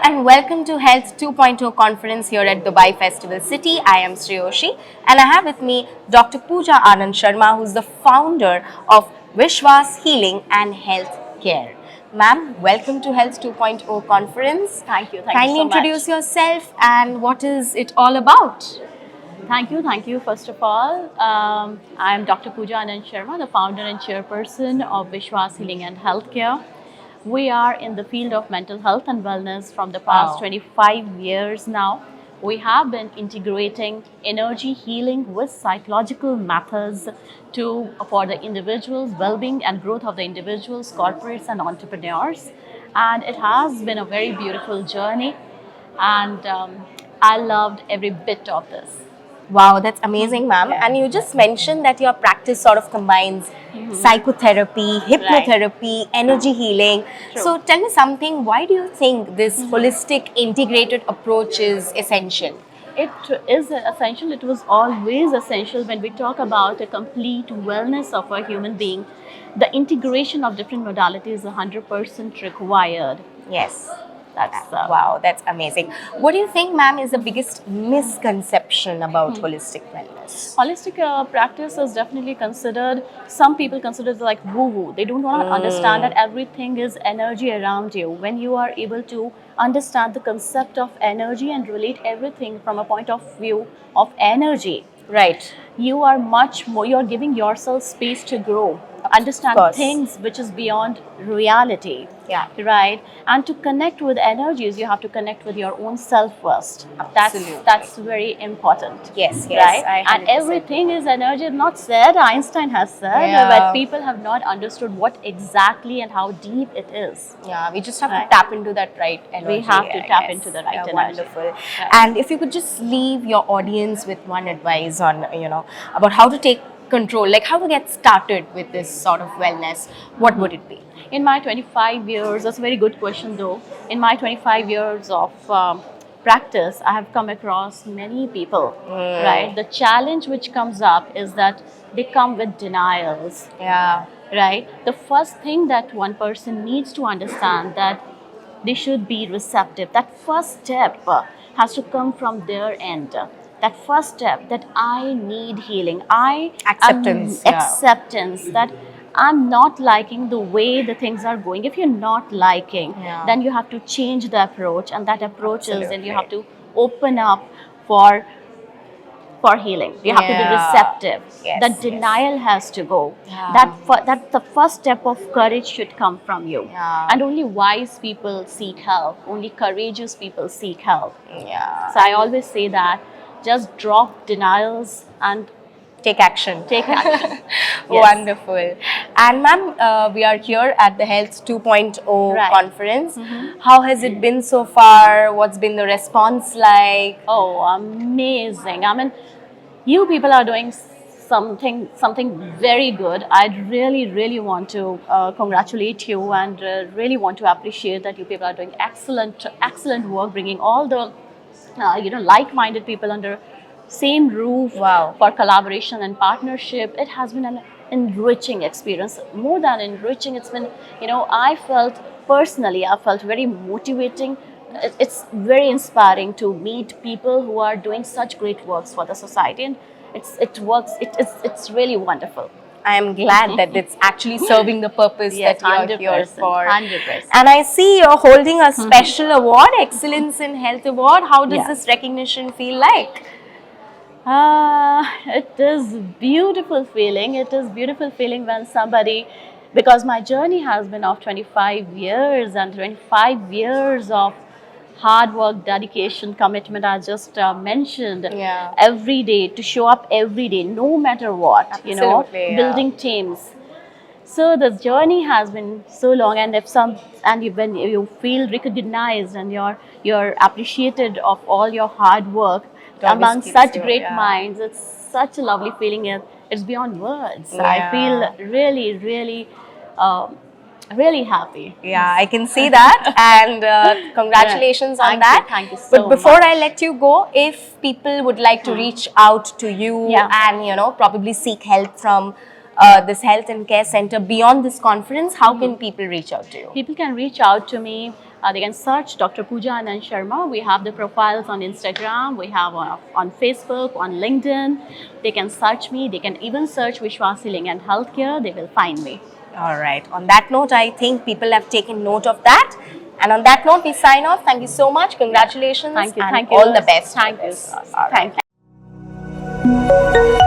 and welcome to Health 2.0 conference here at Dubai Festival City. I am Sriyoshi and I have with me Dr. Pooja Anand Sharma, who is the founder of Vishwas Healing and Health Care. Ma'am, welcome to Health 2.0 conference. Thank you. Kindly So introduce much. yourself and what is it all about? Thank you. First of all, I am Dr. Pooja Anand Sharma, the founder and chairperson of Vishwas Healing and Healthcare. We are in the field of mental health and wellness from the past Wow. 25 years now. We have been integrating energy healing with psychological methods for the individuals' well-being and growth of the individuals, corporates, and entrepreneurs. And it has been a very beautiful journey, and I loved every bit of this. Wow, that's amazing, ma'am. Yeah. And you just mentioned that your practice sort of combines psychotherapy, hypnotherapy, energy healing. True. So tell me something, why do you think this holistic integrated approach is essential? It is essential. It was always essential when we talk about a complete wellness of a human being. The integration of different modalities is 100% required. Yes. That's Wow, that's amazing. What do you think, ma'am, is the biggest misconception about holistic wellness? Holistic practice is definitely considered, some people consider it like woo-woo. They don't want to understand that everything is energy around you. When you are able to understand the concept of energy and relate everything from a point of view of energy, Right. you are much more, you're giving yourself space to grow, understand course. things which is beyond reality. Yeah. Right. And to connect with energies, you have to connect with your own self first. Absolutely. That's very important. Yes, Right. I And 100% everything is energy. Not said, Einstein has said, Yeah. but people have not understood what exactly and how deep it is. Yeah, we just have Right. to tap into that right energy. We have to I tap guess. into the right Yeah, energy. Wonderful. Right. And if you could just leave your audience with one advice on, about how to take control, like how to get started with this sort of wellness, what would it be? In my 25 years, that's a very good question though. In my 25 years of practice, I have come across many people, right? The challenge which comes up is that they come with denials, Yeah. right? The first thing that one person needs to understand that they should be receptive. That first step has to come from their end. That first step that I need healing. Acceptance, yeah. Acceptance that I'm not liking the way the things are going. If you're not liking, Yeah. then you have to change the approach, and that approach is, and you Absolutely. have to open up for healing. You have to be Yeah. receptive. Yes, The yes. denial has to go. Yeah. That the first step of courage should come from you. Yeah. And only wise people seek help. Only courageous people seek help. Yeah. So I always say that just drop denials and Take action. take action. Yes. Wonderful. And ma'am, we are here at the Health 2.0 Right. conference. How has it been so far? What's been the response like? Oh, amazing. I mean, you people are doing something very good. I'd really want to congratulate you and really want to appreciate that you people are doing excellent work, bringing all the like-minded people under same roof. Wow. For collaboration and partnership. It has been an enriching experience. More than enriching, it's been, I felt very motivating. It's very inspiring to meet people who are doing such great works for the society, and it's really wonderful. I am glad that it's actually serving the purpose Yes, that you're here 100%, for. 100%. And I see you're holding a special award, Excellence in Health Award. How does Yeah. this recognition feel like? It is beautiful feeling. It is beautiful feeling when somebody, because my journey has been of 25 years and 25 years of hard work, dedication, commitment. I just mentioned Yeah. every day to show up every day, no matter what. Absolutely, yeah. Building teams. So the journey has been so long, and when you feel recognized and you're appreciated of all your hard work It always among keeps such you, great yeah. minds, it's such a lovely feeling. It's beyond words. Yeah. I feel really happy. Yeah, I can see that, and congratulations on Thank you, that. thank you But so before much. I let you go, if people would like to reach out to you Yeah. and probably seek help from this health and care center beyond this conference, how can people reach out to you? People can reach out to me They can search Dr. Pooja Anand Sharma. We have the profiles on Instagram, we have on Facebook, on LinkedIn. They can search me. They can even search Vishwas Healing and Healthcare. They will find me. All right. On that note, I think people have taken note of that. And on that note, we sign off. Thank you so much. Congratulations. Thank you. And Thank you. all the best. Thank you. All right. Thank you.